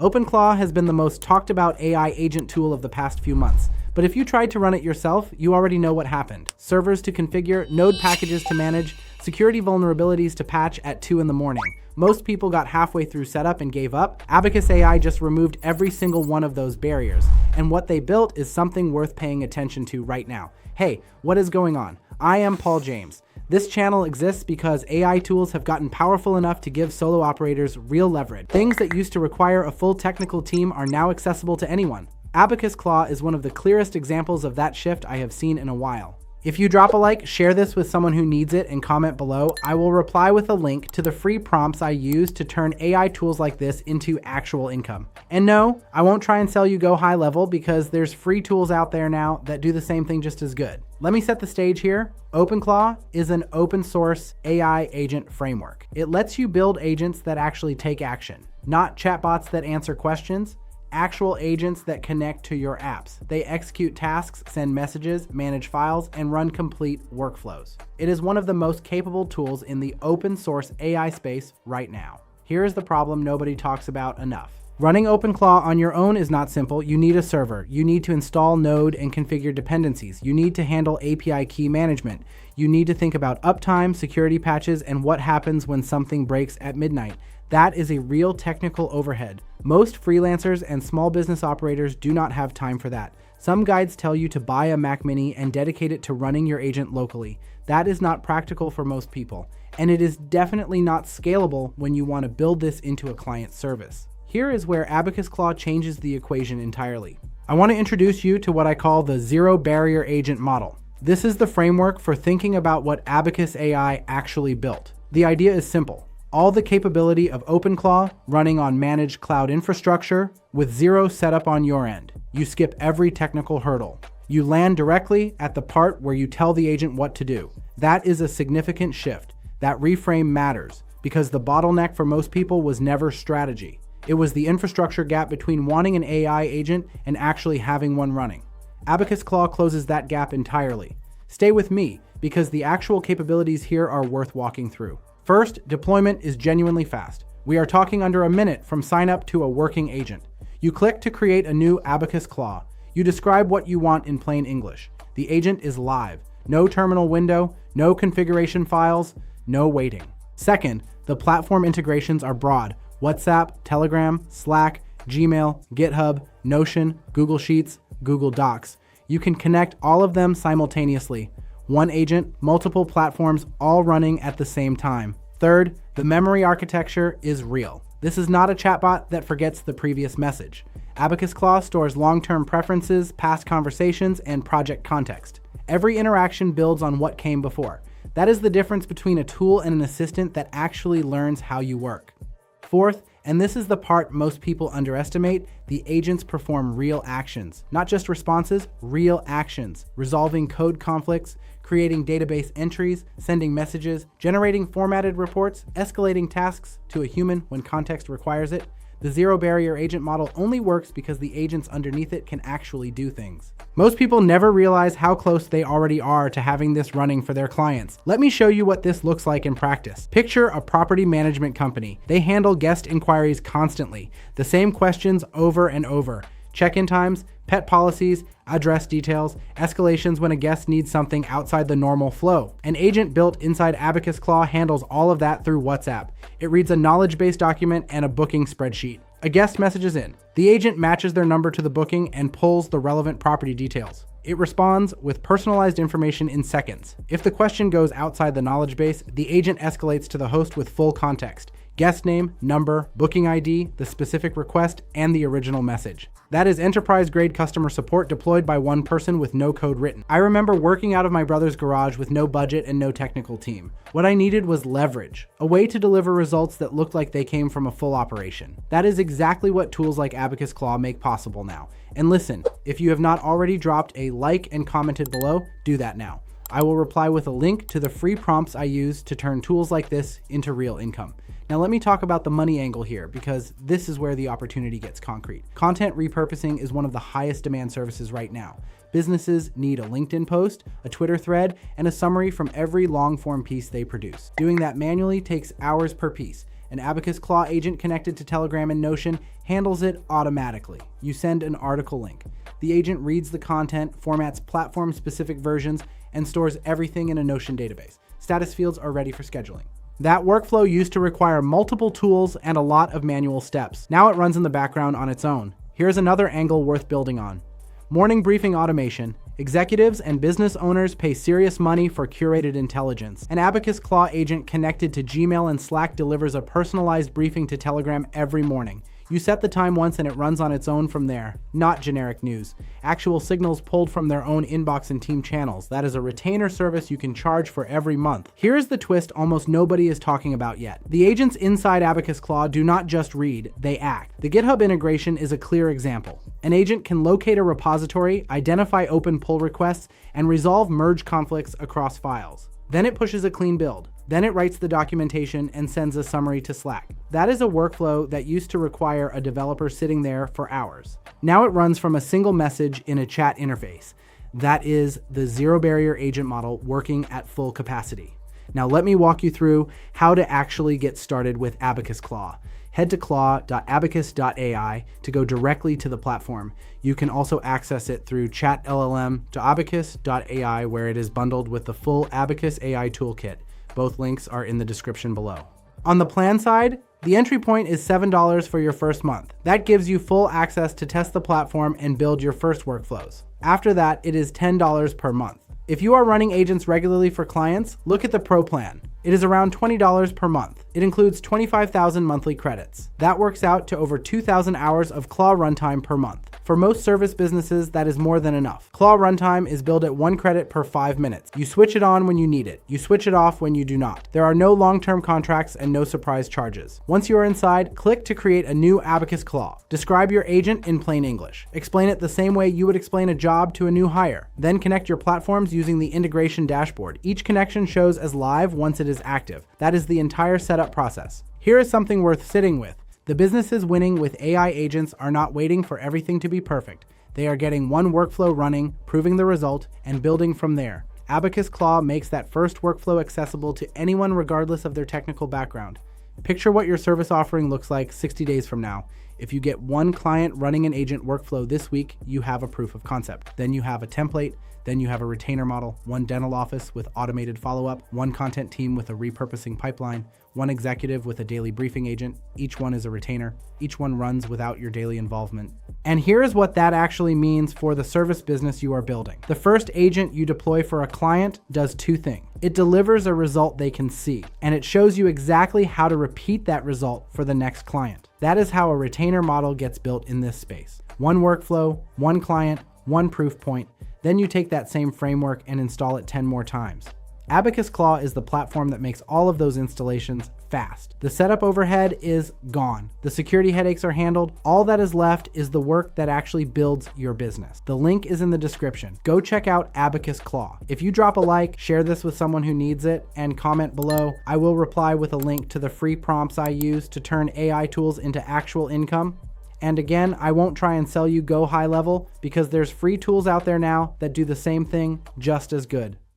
OpenClaw has been the most talked about AI agent tool of the past few months. But if you tried to run it yourself, you already know what happened. Servers to configure, node packages to manage, security vulnerabilities to patch at 2 in the morning. Most people got halfway through setup and gave up. Abacus AI just removed every single one of those barriers. And what they built is something worth paying attention to right now. Hey, what is going on? I am Paul James. This channel exists because AI tools have gotten powerful enough to give solo operators real leverage. Things that used to require a full technical team are now accessible to anyone. Abacus Claw is one of the clearest examples of that shift I have seen in a while. If you drop a like, share this with someone who needs it, and comment below, I will reply with a link to the free prompts I use to turn AI tools like this into actual income. And no, I won't try and sell you go high level because there's free tools out there now that do the same thing just as good. Let me set the stage here. OpenClaw is an open source AI agent framework. It lets you build agents that actually take action, not chatbots that answer questions. Actual agents that connect to your apps. They execute tasks, send messages, manage files, and run complete workflows. It is one of the most capable tools in the open source AI space right now. Here is the problem nobody talks about enough. Running OpenClaw on your own is not simple. You need a server. You need to install node and configure dependencies. You need to handle API key management. You need to think about uptime, security patches, and what happens when something breaks at midnight. That is a real technical overhead. Most freelancers and small business operators do not have time for that. Some guides tell you to buy a Mac Mini and dedicate it to running your agent locally. That is not practical for most people, and it is definitely not scalable when you want to build this into a client service. Here is where Abacus Claw changes the equation entirely. I want to introduce you to what I call the zero barrier agent model. This is the framework for thinking about what Abacus AI actually built. The idea is simple. All the capability of OpenClaw running on managed cloud infrastructure with zero setup on your end. You skip every technical hurdle. You land directly at the part where you tell the agent what to do. That is a significant shift. That reframe matters because the bottleneck for most people was never strategy. It was the infrastructure gap between wanting an AI agent and actually having one running. Abacus Claw closes that gap entirely. Stay with me because the actual capabilities here are worth walking through. First, deployment is genuinely fast. We are talking under a minute from sign up to a working agent. You click to create a new Abacus Claw. You describe what you want in plain English. The agent is live. No terminal window, no configuration files, no waiting. Second, the platform integrations are broad. WhatsApp, Telegram, Slack, Gmail, GitHub, Notion, Google Sheets, Google Docs. You can connect all of them simultaneously. One agent, multiple platforms, all running at the same time. Third, the memory architecture is real. This is not a chatbot that forgets the previous message. Abacus Claw stores long-term preferences, past conversations, and project context. Every interaction builds on what came before. That is the difference between a tool and an assistant that actually learns how you work. Fourth, and this is the part most people underestimate, the agents perform real actions. Not just responses, real actions. Resolving code conflicts, creating database entries, sending messages, generating formatted reports, escalating tasks to a human when context requires it. The zero barrier agent model only works because the agents underneath it can actually do things. Most people never realize how close they already are to having this running for their clients. Let me show you what this looks like in practice. Picture a property management company. They handle guest inquiries constantly. The same questions over and over. Check-in times, pet policies, address details, escalations when a guest needs something outside the normal flow. An agent built inside Abacus Claw handles all of that through WhatsApp. It reads a knowledge-based document and a booking spreadsheet. A guest messages in. The agent matches their number to the booking and pulls the relevant property details. It responds with personalized information in seconds. If the question goes outside the knowledge base, the agent escalates to the host with full context. Guest name, number, booking ID, the specific request, and the original message. That is enterprise-grade customer support deployed by one person with no code written. I remember working out of my brother's garage with no budget and no technical team. What I needed was leverage, a way to deliver results that looked like they came from a full operation. That is exactly what tools like Abacus Claw make possible now. And listen, if you have not already dropped a like and commented below, do that now. I will reply with a link to the free prompts I use to turn tools like this into real income. Now let me talk about the money angle here because this is where the opportunity gets concrete. Content repurposing is one of the highest demand services right now. Businesses need a LinkedIn post, a Twitter thread, and a summary from every long form piece they produce. Doing that manually takes hours per piece. An Abacus Claw agent connected to Telegram and Notion handles it automatically. You send an article link. The agent reads the content, formats platform-specific versions, and stores everything in a Notion database. Status fields are ready for scheduling. That workflow used to require multiple tools and a lot of manual steps. Now it runs in the background on its own. Here's another angle worth building on. Morning briefing automation. Executives and business owners pay serious money for curated intelligence. An Abacus Claw agent connected to Gmail and Slack delivers a personalized briefing to Telegram every morning. You set the time once and it runs on its own from there. Not generic news. Actual signals pulled from their own inbox and team channels. That is a retainer service you can charge for every month. Here's the twist almost nobody is talking about yet. The agents inside Abacus Claw do not just read, they act. The GitHub integration is a clear example. An agent can locate a repository, identify open pull requests, and resolve merge conflicts across files. Then it pushes a clean build. Then it writes the documentation and sends a summary to Slack. That is a workflow that used to require a developer sitting there for hours. Now it runs from a single message in a chat interface. That is the zero barrier agent model working at full capacity. Now let me walk you through how to actually get started with Abacus Claw. Head to claw.abacus.ai to go directly to the platform. You can also access it through chat-LLM-to-abacus.ai, where it is bundled with the full Abacus AI toolkit. Both links are in the description below. On the plan side, the entry point is $7 for your first month. That gives you full access to test the platform and build your first workflows. After that, it is $10 per month. If you are running agents regularly for clients, look at the Pro plan. It is around $20 per month. It includes 25,000 monthly credits. That works out to over 2,000 hours of Claw runtime per month. For most service businesses, that is more than enough. Claw runtime is billed at 1 credit per 5 minutes. You switch it on when you need it. You switch it off when you do not. There are no long-term contracts and no surprise charges. Once you are inside, click to create a new Abacus Claw. Describe your agent in plain English. Explain it the same way you would explain a job to a new hire. Then connect your platforms using the integration dashboard. Each connection shows as live once it is active. That is the entire setup process. Here is something worth sitting with. The businesses winning with AI agents are not waiting for everything to be perfect. They are getting one workflow running, proving the result, and building from there. Abacus Claw makes that first workflow accessible to anyone regardless of their technical background. Picture what your service offering looks like 60 days from now. If you get one client running an agent workflow this week, you have a proof of concept. Then you have a template. Then you have a retainer model, one dental office with automated follow-up, one content team with a repurposing pipeline, one executive with a daily briefing agent. Each one is a retainer. Each one runs without your daily involvement. And here is what that actually means for the service business you are building. The first agent you deploy for a client does two things. It delivers a result they can see, and it shows you exactly how to repeat that result for the next client. That is how a retainer model gets built in this space. One workflow, one client, one proof point. Then you take that same framework and install it 10 more times. Abacus Claw is the platform that makes all of those installations fast. The setup overhead is gone. The security headaches are handled. All that is left is the work that actually builds your business. The link is in the description. Go check out Abacus Claw. If you drop a like, share this with someone who needs it, and comment below, I will reply with a link to the free prompts I use to turn AI tools into actual income. And again, I won't try and sell you go high level because there's free tools out there now that do the same thing just as good.